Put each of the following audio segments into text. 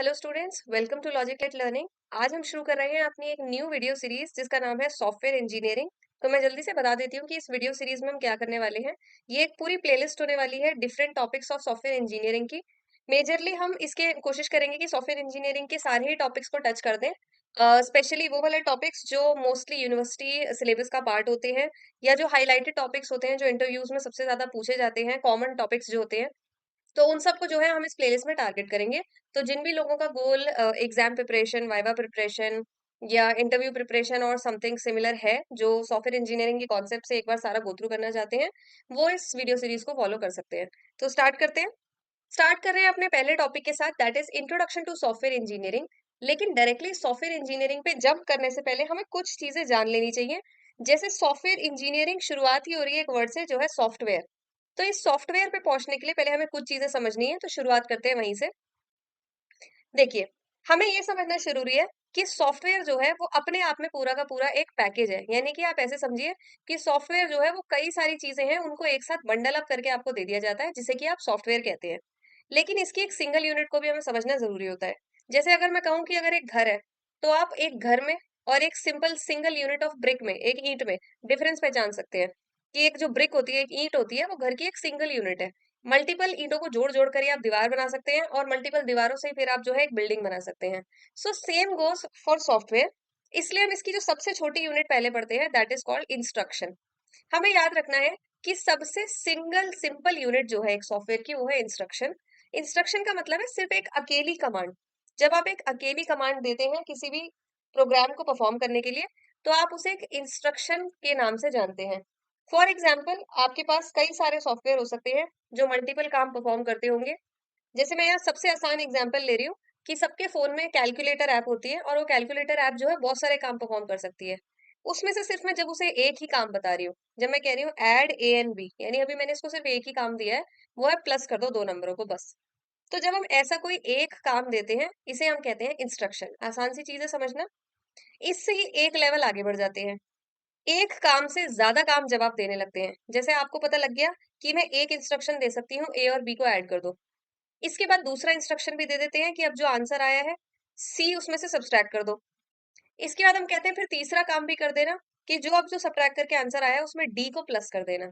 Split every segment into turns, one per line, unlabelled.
Hello students, welcome to Logiclet learning. आज हम शुरू कर रहे हैं अपनी एक न्यू वीडियो सीरीज जिसका नाम है सॉफ्टवेयर इंजीनियरिंग। तो मैं जल्दी से बता देती हूँ कि इस वीडियो सीरीज में हम क्या करने वाले हैं। ये एक पूरी प्लेलिस्ट होने वाली है different topics of software engineering की। मेजरली हम इसके कोशिश करेंगे कि सॉफ्टवेयर इंजीनियरिंग के सारे ही टॉपिक्स को टच कर दें। स्पेशली वो वाले टॉपिक्स जो मोस्टली यूनिवर्सिटी सिलेबस का पार्ट होते हैं, या जो हाईलाइटेड टॉपिक्स होते हैं जो इंटरव्यूज में सबसे ज्यादा पूछे जाते हैं, कॉमन टॉपिक्स जो होते हैं, तो उन सबको जो है हम इस प्लेलिस्ट में टारगेट करेंगे। तो जिन भी लोगों का गोल एग्जाम प्रिपरेशन, वाइवा प्रिपरेशन या इंटरव्यू प्रिपरेशन और समथिंग सिमिलर है, जो सॉफ्टवेयर इंजीनियरिंग के कॉन्सेप्ट से एक बार सारा गो थ्रू करना चाहते हैं, वो इस वीडियो सीरीज को फॉलो कर सकते हैं। तो स्टार्ट करते हैं। स्टार्ट कर रहे हैं अपने पहले टॉपिक के साथ, that is introduction to software engineering. लेकिन डायरेक्टली सॉफ्टवेयर इंजीनियरिंग पे जंप करने से पहले हमें कुछ चीजें जान लेनी चाहिए। जैसे सॉफ्टवेयर इंजीनियरिंग शुरुआत ही हो रही है एक वर्ड से, जो है सॉफ्टवेयर। तो इस सॉफ्टवेयर पे पहुंचने के लिए पहले हमें कुछ चीजें समझनी है, तो शुरुआत करते हैं वहीं से। देखिए, हमें ये समझना जरूरी है कि सॉफ्टवेयर जो है वो अपने आप में पूरा का पूरा एक पैकेज है। यानी कि आप ऐसे समझिए कि सॉफ्टवेयर जो है वो कई सारी चीजें हैं, उनको एक साथ बंडल अप करके आपको दे दिया जाता है, जिसे कि आप सॉफ्टवेयर कहते हैं। लेकिन इसकी एक सिंगल यूनिट को भी हमें समझना जरूरी होता है। जैसे अगर मैं कहूँ कि अगर एक घर है, तो आप एक घर में और एक simple single unit of brick में, एक ईंट में डिफरेंस पहचान सकते हैं। कि एक जो ब्रिक होती है, एक ईंट होती है, वो घर की एक सिंगल यूनिट है। मल्टीपल ईंटों को जोड़ जोड़ कर ही आप दीवार बना सकते हैं, और मल्टीपल दीवारों से ही फिर आप जो है एक बिल्डिंग बना सकते हैं। So same goes for software. इसलिए हम इसकी जो सबसे छोटी यूनिट पहले पढ़ते हैं, दैट इज कॉल्ड इंस्ट्रक्शन। हमें याद रखना है कि सबसे सिंगल सिंपल यूनिट जो है एक सॉफ्टवेयर की, वो है इंस्ट्रक्शन। इंस्ट्रक्शन का मतलब है सिर्फ एक अकेली कमांड। जब आप एक अकेली कमांड देते हैं किसी भी प्रोग्राम को परफॉर्म करने के लिए, तो आप उसे एक इंस्ट्रक्शन के नाम से जानते हैं। फॉर एग्जाम्पल, आपके पास कई सारे सॉफ्टवेयर हो सकते हैं जो मल्टीपल काम परफॉर्म करते होंगे। जैसे मैं यहाँ सबसे आसान एग्जांपल ले रही हूँ कि सबके फोन में कैलकुलेटर ऐप होती है, और वो कैलकुलेटर ऐप जो है बहुत सारे काम परफॉर्म कर सकती है। उसमें से सिर्फ मैं जब उसे एक ही काम बता रही हूँ, जब मैं कह रही हूँ ऐड ए एंड बी, यानी अभी मैंने इसको सिर्फ एक ही काम दिया है, वो है प्लस कर दो दो नंबरों को बस। तो जब हम ऐसा कोई एक काम देते हैं, इसे हम कहते हैं इंस्ट्रक्शन। आसान सी चीज है समझना। इससे ही एक लेवल आगे बढ़ जाते हैं। एक काम से ज्यादा काम जब आप देने लगते हैं, जैसे आपको पता लग गया कि मैं एक इंस्ट्रक्शन दे सकती हूँ, ए और बी को ऐड कर दो। इसके बाद दूसरा इंस्ट्रक्शन भी दे देते हैं कि अब जो आंसर आया है, सी उसमें से सब्सट्रैक्ट कर दो। इसके बाद हम कहते हैं फिर तीसरा काम भी कर देना, कि जो अब जो सब्ट्रैक्ट करके आंसर आया है उसमें डी को प्लस कर देना।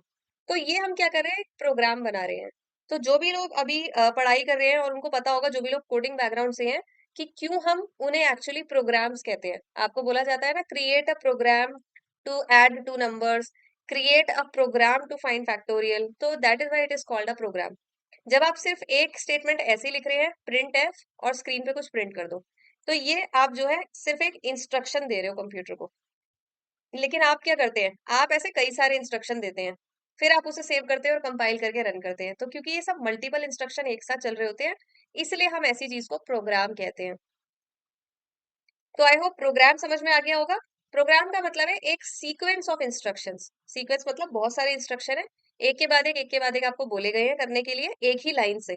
तो ये हम क्या कर रहे हैं, एक प्रोग्राम बना रहे हैं। तो जो भी लोग अभी पढ़ाई कर रहे हैं, और उनको पता होगा, जो भी लोग कोडिंग बैकग्राउंड से हैं, कि क्यों हम उन्हें एक्चुअली प्रोग्राम्स कहते हैं। आपको बोला जाता है ना, create a program to add two numbers, create a program to find factorial, तो that is why it is called a program. जब आप सिर्फ एक स्टेटमेंट ऐसे ही लिख रहे हैं, प्रिंट एफ, और स्क्रीन पे कुछ प्रिंट कर दो, तो ये आप जो है सिर्फ एक इंस्ट्रक्शन दे रहे हो कंप्यूटर को। लेकिन आप क्या करते हैं, आप ऐसे कई सारे इंस्ट्रक्शन देते हैं, फिर आप उसे सेव करते हैं और कंपाइल करके रन करते हैं। तो क्योंकि ये सब मल्टीपल इंस्ट्रक्शन एक साथ चल रहे होते हैं, इसलिए हम ऐसी चीज को प्रोग्राम कहते हैं। तो आई होप प्रोग्राम समझ में आ गया होगा। प्रोग्राम का मतलब है एक सीक्वेंस ऑफ इंस्ट्रक्शंस। सीक्वेंस मतलब बहुत सारे इंस्ट्रक्शन है, एक के बाद एक आपको बोले गए हैं करने के लिए, एक ही लाइन से।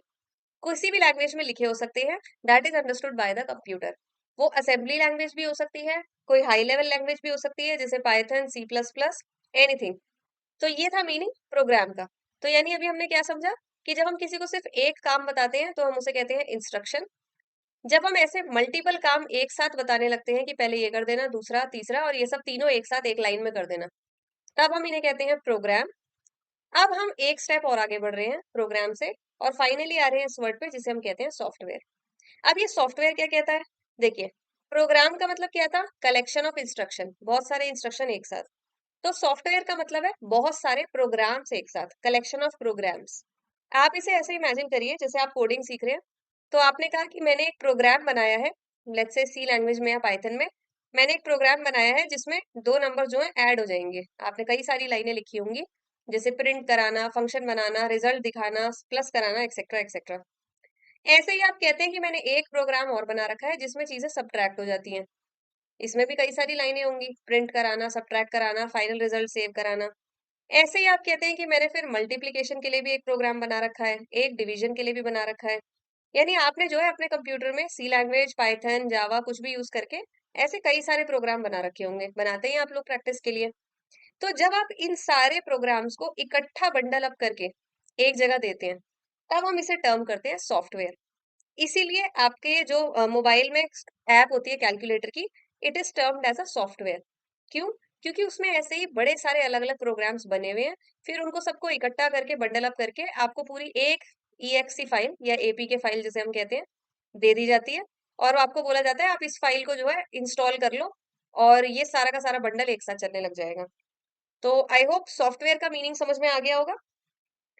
किसी भी लैंग्वेज में लिखे हो सकते हैं, that is understood by the computer. वो असेंबली लैंग्वेज भी हो सकती है, कोई हाई लेवल लैंग्वेज भी हो सकती है, जैसे Python, C plus plus, anything. तो ये था मीनिंग प्रोग्राम का। तो यानी अभी हमने क्या समझा, कि जब हम किसी को सिर्फ एक काम बताते हैं, तो हम उसे कहते हैं इंस्ट्रक्शन। जब हम ऐसे मल्टीपल काम एक साथ बताने लगते हैं, कि पहले ये कर देना, दूसरा, तीसरा, और ये सब तीनों एक साथ एक लाइन में कर देना, तब हम इन्हें कहते हैं प्रोग्राम। अब हम एक स्टेप और आगे बढ़ रहे हैं प्रोग्राम से, और फाइनली आ रहे हैं इस वर्ड पे जिसे हम कहते हैं सॉफ्टवेयर। अब ये सॉफ्टवेयर क्या कहता है, देखिए, प्रोग्राम का मतलब क्या था, कलेक्शन ऑफ इंस्ट्रक्शन, बहुत सारे इंस्ट्रक्शन एक साथ। तो सॉफ्टवेयर का मतलब है बहुत सारे प्रोग्राम्स एक साथ, कलेक्शन ऑफ प्रोग्राम्स। आप इसे ऐसे इमेजिन करिए जैसे आप कोडिंग सीख रहे हैं। तो आपने कहा कि मैंने एक प्रोग्राम बनाया है, लेट्स से सी लैंग्वेज में या पाइथन में। मैंने एक प्रोग्राम बनाया है जिसमें दो नंबर जो है ऐड हो जाएंगे। आपने कई सारी लाइनें लिखी होंगी, जैसे प्रिंट कराना, फंक्शन बनाना, रिजल्ट दिखाना, प्लस कराना, एक्सेट्रा एक्सेट्रा। ऐसे ही आप कहते हैं कि मैंने एक प्रोग्राम और बना रखा है जिसमें चीजें सब्ट्रैक्ट हो जाती हैं। इसमें भी कई सारी लाइनें होंगी, प्रिंट कराना, सब्ट्रैक्ट कराना, फाइनल रिजल्ट सेव कराना। ऐसे ही आप कहते हैं कि मैंने फिर मल्टीप्लिकेशन के लिए भी एक प्रोग्राम बना रखा है, एक डिवीजन के लिए भी बना रखा है। यानी आपने जो है अपने कंप्यूटर में सी लैंग्वेज, पाइथन, जावा कुछ भी यूज करके ऐसे कई सारे प्रोग्राम बना रखे होंगे, बनाते हैं आप लोग प्रैक्टिस के लिए। तो जब आप इन सारे प्रोग्राम्स को इकट्ठा बंडल अप करके एक जगह देते हैं, तब हम इसे टर्म करते हैं सॉफ्टवेयर। इसीलिए आपके जो मोबाइल में ऐप होती है कैलकुलेटर की, it is termed as a software. क्यों? क्योंकि उसमें ऐसे ही बड़े सारे अलग अलग प्रोग्राम्स बने हुए हैं, फिर उनको सबको इकट्ठा करके बंडल अप करके आपको पूरी एक EXE फाइल या APK फाइल जिसे हम कहते हैं दे दी जाती है, और आपको बोला जाता है आप इस फाइल को जो है इंस्टॉल कर लो, और ये सारा का सारा बंडल एक साथ चलने लग जाएगा। तो आई होप सॉफ्टवेयर का मीनिंग समझ में आ गया होगा।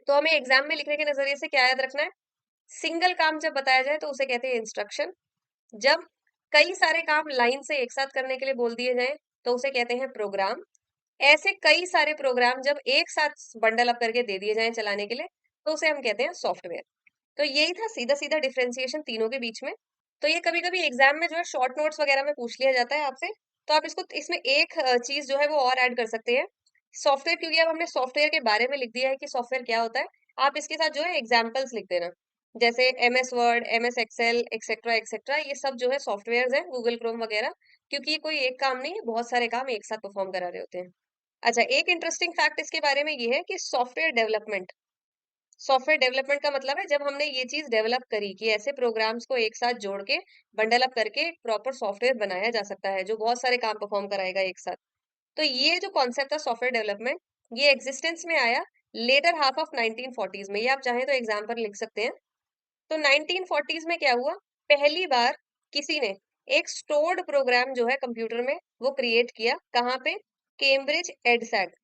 तो हमें एग्जाम में लिखने के नजरिए से क्या याद रखना है? सिंगल काम जब बताया जाए तो उसे कहते हैं इंस्ट्रक्शन। जब कई सारे काम लाइन से एक साथ करने के लिए बोल दिए जाएं तो उसे कहते हैं प्रोग्राम। ऐसे कई सारे प्रोग्राम जब एक साथ बंडल अप करके दे दिए जाएं चलाने के लिए तो उसे हम कहते हैं सॉफ्टवेयर। तो यही था सीधा सीधा डिफरेंशिएशन तीनों के बीच में। तो ये कभी कभी एग्जाम में जो है शॉर्ट नोट्स वगैरह में पूछ लिया जाता है आपसे, तो आप इसको इसमें एक चीज जो है वो और ऐड कर सकते हैं। सॉफ्टवेयर, क्योंकि अब हमने सॉफ्टवेयर के बारे में लिख दिया है कि सॉफ्टवेयर क्या होता है, आप इसके साथ जो है एग्जाम्पल्स लिख देना। जैसे MS word, MS excel, etcetera etcetera, ये सब जो है सॉफ्टवेयर हैं, गूगल क्रोम वगैरह। क्योंकि ये कोई एक काम नहीं है, बहुत सारे काम एक साथ परफॉर्म करा रहे होते हैं। अच्छा, एक इंटरेस्टिंग फैक्ट इसके बारे में ये है कि सॉफ्टवेयर डेवलपमेंट का मतलब है जब हमने ये चीज डेवलप करी कि ऐसे प्रोग्राम्स को एक साथ जोड़ के बंडल अप करके एक प्रॉपर सॉफ्टवेयर बनाया जा सकता है जो बहुत सारे काम परफॉर्म कराएगा एक साथ। तो ये जो कॉन्सेप्ट था सॉफ्टवेयर डेवलपमेंट, ये एग्जिस्टेंस में आया लेटर हाफ ऑफ 1940s में। ये आप चाहें तो एग्जाम पर लिख सकते हैं। तो 1940s में क्या हुआ? पहली बार किसी ने एक स्टोर्ड प्रोग्राम जो है कंप्यूटर में वो क्रिएट किया। कहाँ पे? Cambridge EDSAC.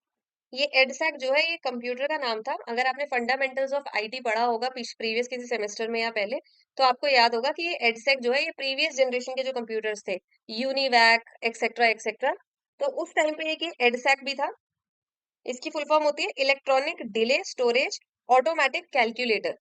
ये एडसैक जो है ये कंप्यूटर का नाम था। अगर आपने फंडामेंटल्स ऑफ IT पढ़ा होगा प्रीवियस किसी सेमेस्टर में या पहले, तो आपको याद होगा कि ये एडसैक जो है ये प्रीवियस जनरेशन के जो कंप्यूटर्स थे, यूनिवैक एक्सेट्रा एक्सेट्रा, तो उस टाइम पे एक ये एडसैक भी था। इसकी फुल फॉर्म होती है electronic delay storage automatic calculator.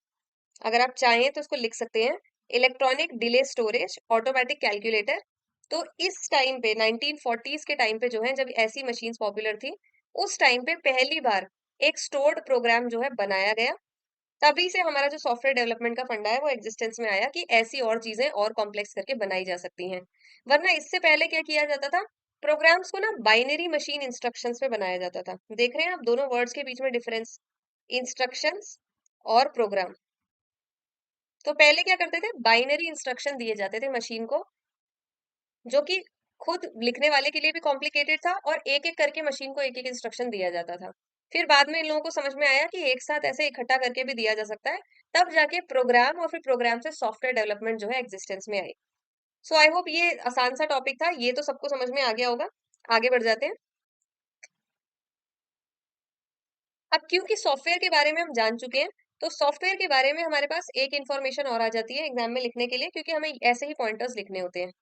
अगर आप चाहें तो इसको लिख सकते हैं, electronic delay storage automatic calculator. तो इस टाइम पे 1940s के टाइम पे जो है जब ऐसी मशीन्स पॉपुलर थी, उस टाइम पे पहली बार एक स्टोर्ड प्रोग्राम जो है बनाया गया। तभी से हमारा जो सॉफ्टवेयर डेवलपमेंट का फंडा है वो एग्जिस्टेंस में आया कि ऐसी और चीजें और कॉम्प्लेक्स करके बनाई जा सकती हैं। वरना इससे पहले क्या किया जाता था? प्रोग्राम्स को ना बाइनरी मशीन इंस्ट्रक्शंस में बनाया जाता था। देख रहे हैं आप दोनों वर्ड्स के बीच में डिफरेंस? इंस्ट्रक्शंस और प्रोग्राम। तो पहले क्या करते थे? बाइनरी इंस्ट्रक्शन दिए जाते थे मशीन को, जो कि खुद लिखने वाले के लिए भी कॉम्प्लिकेटेड था, और एक एक करके मशीन को एक एक इंस्ट्रक्शन दिया जाता था। फिर बाद में इन लोगों को समझ में आया कि एक साथ ऐसे इकट्ठा करके भी दिया जा सकता है। तब जाके प्रोग्राम और फिर प्रोग्राम से सॉफ्टवेयर डेवलपमेंट जो है एग्जिस्टेंस में आई। सो आई होप ये आसान सा टॉपिक था, ये तो सबको समझ में आ गया होगा। आगे बढ़ जाते हैं। अब क्योंकि सॉफ्टवेयर के बारे में हम जान चुके हैं, तो सॉफ्टवेयर के बारे में हमारे पास एक इंफॉर्मेशन और आ जाती है एग्जाम में लिखने के लिए, क्योंकि हमें ऐसे ही पॉइंटर्स लिखने होते हैं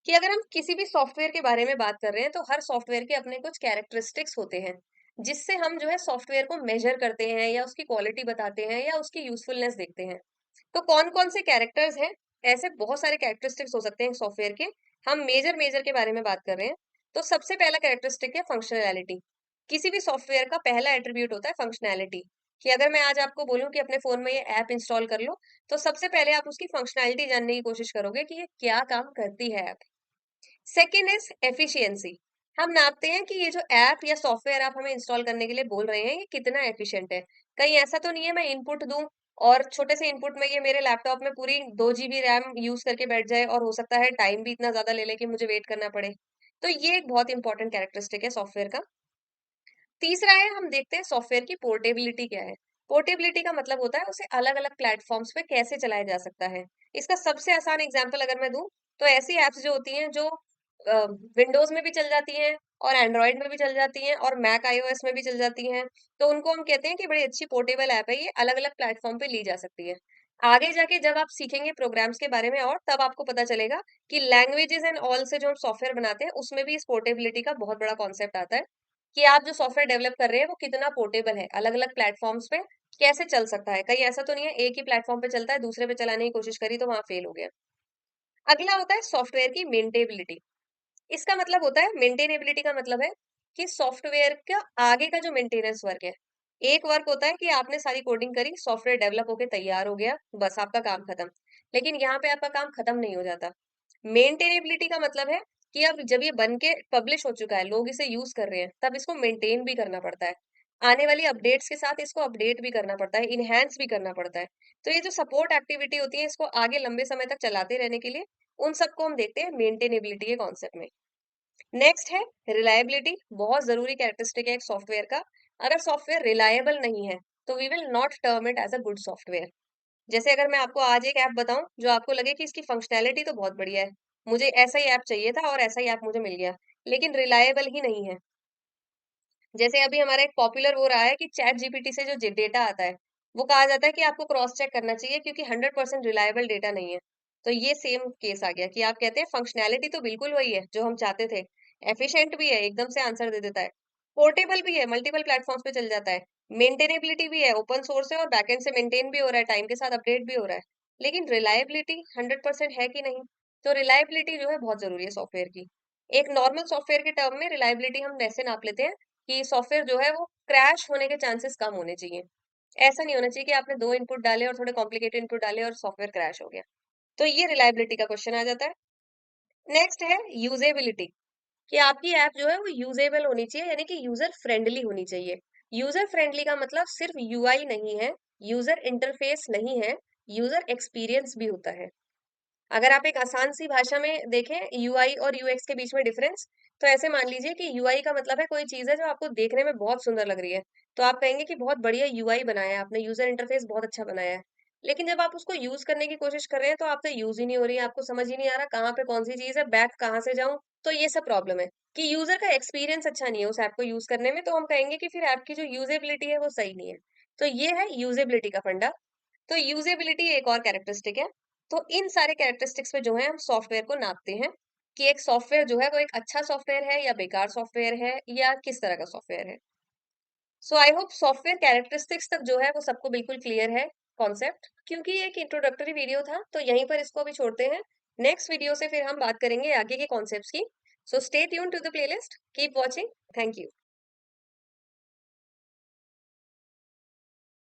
कि अगर हम किसी भी सॉफ्टवेयर के बारे में बात कर रहे हैं तो हर सॉफ्टवेयर के अपने कुछ कैरेक्टरिस्टिक्स होते हैं, जिससे हम जो है सॉफ्टवेयर को मेजर करते हैं या उसकी क्वालिटी बताते हैं या उसकी यूजफुलनेस देखते हैं। तो कौन कौन से कैरेक्टर्स हैं? ऐसे बहुत सारे कैरेक्टरिस्टिक्स हो सकते हैं सॉफ्टवेयर के। हम मेजर मेजर के बारे में बात कर रहे हैं। तो सबसे पहला कैरेक्टरिस्टिक है फंक्शनैलिटी। किसी भी सॉफ्टवेयर का पहला एट्रीब्यूट होता है फंक्शनैलिटी। कि अगर मैं आज आपको बोलूं कि अपने फोन में ये ऐप इंस्टॉल कर लो, तो सबसे पहले आप उसकी फंक्शनैलिटी जानने की कोशिश करोगे कि ये क्या काम करती है ऐप। Second is efficiency. हम नापते हैं कि ये जो ऐप या सॉफ्टवेयर आप हमें इंस्टॉल करने के लिए बोल रहे हैं ये कितना एफिशिएंट है। कहीं ऐसा तो नहीं है मैं इनपुट दूं और छोटे से इनपुट में ये मेरे लैपटॉप में पूरी 2 GB रैम यूज करके बैठ जाए, और हो सकता है टाइम भी इतना ज्यादा ले ले कि मुझे वेट करना पड़े। तो ये एक बहुत इंपॉर्टेंट कैरेक्टरिस्टिक है सॉफ्टवेयर का। तीसरा है, हम देखते हैं सॉफ्टवेयर की पोर्टेबिलिटी क्या है। पोर्टेबिलिटी का मतलब होता है उसे अलग अलग प्लेटफॉर्म्स पे कैसे चलाया जा सकता है। इसका सबसे आसान एग्जांपल अगर मैं दूं, तो ऐसी एप्स जो होती हैं जो विंडोज में भी चल जाती हैं और एंड्रॉयड में भी चल जाती हैं और मैक iOS में भी चल जाती हैं, तो उनको हम कहते हैं कि बड़ी अच्छी पोर्टेबल ऐप है, ये अलग अलग प्लेटफॉर्म पे ली जा सकती है। आगे जाके जब आप सीखेंगे प्रोग्राम्स के बारे में और तब आपको पता चलेगा कि लैंग्वेजेस एंड ऑल से जो हम सॉफ्टवेयर बनाते हैं उसमें भी इस पोर्टेबिलिटी का बहुत बड़ा कॉन्सेप्ट आता है कि आप जो सॉफ्टवेयर डेवलप कर रहे हैं वो कितना पोर्टेबल है, अलग अलग प्लेटफॉर्म्स पे कैसे चल सकता है। कहीं ऐसा तो नहीं है एक ही प्लेटफॉर्म पे चलता है, दूसरे पे चलाने की कोशिश करी तो वहां फेल हो गया। अगला होता है सॉफ्टवेयर की मेंटेबिलिटी। इसका मतलब होता है, मेंटेनेबिलिटी का मतलब है कि सॉफ्टवेयर का आगे का जो मेंटेनेंस वर्क है। एक वर्क होता है कि आपने सारी कोडिंग करी, सॉफ्टवेयर डेवलप होके तैयार हो गया, बस आपका काम खत्म। लेकिन यहाँ पे आपका काम खत्म नहीं हो जाता। मेंटेनेबिलिटी का मतलब है कि अब जब ये बन के पब्लिश हो चुका है, लोग इसे यूज कर रहे हैं, तब इसको मेंटेन भी करना पड़ता है। आने वाली अपडेट्स के साथ इसको अपडेट भी करना पड़ता है, इनहैंस भी करना पड़ता है। तो ये जो सपोर्ट एक्टिविटी होती है, इसको आगे लंबे समय तक चलाते रहने के लिए उन सबको हम देखते हैं मेंटेनेबिलिटी के कॉन्सेप्ट में। नेक्स्ट है रिलायबिलिटी, बहुत जरूरी कैरेक्टरिस्टिक है एक सॉफ्टवेयर का। अगर सॉफ्टवेयर रिलायबल नहीं है तो we will not term it as a good software. जैसे अगर मैं आपको आज एक ऐप बताऊं जो आपको लगे कि इसकी फंक्शनैलिटी तो बहुत बढ़िया है, मुझे ऐसा ही ऐप चाहिए था और ऐसा ही ऐप मुझे मिल गया, लेकिन रिलायबल ही नहीं है। जैसे अभी हमारा एक पॉपुलर वो रहा है कि चैट जीपीटी से जो डेटा आता है, वो कहा जाता है कि आपको क्रॉस चेक करना चाहिए क्योंकि 100% रिलायबल डेटा नहीं है। तो ये सेम केस आ गया कि आप कहते हैं फंक्शनैलिटी तो बिल्कुल वही है जो हम चाहते थे, एफिशिएंट भी है, एकदम से आंसर दे देता है, पोर्टेबल भी है, मल्टीपल प्लेटफॉर्म्स पे चल जाता है, मेंटेनेबिलिटी भी है, ओपन सोर्स है और बैकएंड से मेंटेन भी हो रहा है, टाइम के साथ अपडेट भी हो रहा है। लेकिन रिलायबिलिटी 100% है कि नहीं? तो रिलायबिलिटी जो है बहुत जरूरी है सॉफ्टवेयर की। एक नॉर्मल सॉफ्टवेयर के टर्म में रिलायबिलिटी हम ऐसे नाप लेते हैं कि सॉफ्टवेयर जो है वो क्रैश होने के चांसेस कम होने चाहिए। ऐसा नहीं होना चाहिए कि आपने 2 इनपुट डाले और थोड़े कॉम्प्लिकेटेड इनपुट डाले और सॉफ्टवेयर क्रैश हो गया। तो ये रिलायबिलिटी का क्वेश्चन आ जाता है। नेक्स्ट है यूजेबिलिटी, कि आपकी ऐप जो है वो यूजेबल होनी चाहिए, यानी कि यूजर फ्रेंडली होनी चाहिए। यूजर फ्रेंडली का मतलब सिर्फ यूआई नहीं है, यूजर इंटरफेस नहीं है, यूजर एक्सपीरियंस भी होता है। अगर आप एक आसान सी भाषा में देखें यूआई और यूएक्स के बीच में डिफरेंस, तो ऐसे मान लीजिए कि यूआई का मतलब है कोई चीज है जो आपको देखने में बहुत सुंदर लग रही है, तो आप कहेंगे कि बहुत बढ़िया यूआई बनाया है आपने, यूजर इंटरफेस बहुत अच्छा बनाया है। लेकिन जब आप उसको यूज करने की कोशिश कर रहे हैं तो आपसे यूज ही नहीं हो रही है, आपको समझ ही नहीं आ रहा कहाँ पे कौन सी चीज है, बैक कहाँ से जाऊं। तो ये सब प्रॉब्लम है कि यूजर का एक्सपीरियंस अच्छा नहीं है उस ऐप को यूज करने में, तो हम कहेंगे कि फिर ऐप की जो यूजेबिलिटी है वो सही नहीं है। तो ये है यूजेबिलिटी का फंडा। तो यूजेबिलिटी एक और कैरेक्टरिस्टिक है। तो इन सारे कैरेक्टरिस्टिक्स पे जो है हम सॉफ्टवेयर को नापते हैं कि एक सॉफ्टवेयर जो है वो एक अच्छा सॉफ्टवेयर है या बेकार सॉफ्टवेयर है या किस तरह का सॉफ्टवेयर है। सो आई होप सॉफ्टवेयर कैरेक्टरिस्टिक्स तक जो है वो सबको बिल्कुल क्लियर है कॉन्सेप्ट। क्योंकि ये एक इंट्रोडक्टरी वीडियो था तो यहीं पर इसको अभी छोड़ते हैं। नेक्स्ट वीडियो से फिर हम बात करेंगे आगे के कॉन्सेप्ट्स की। So stay tune to the playlist, keep watching, thank you.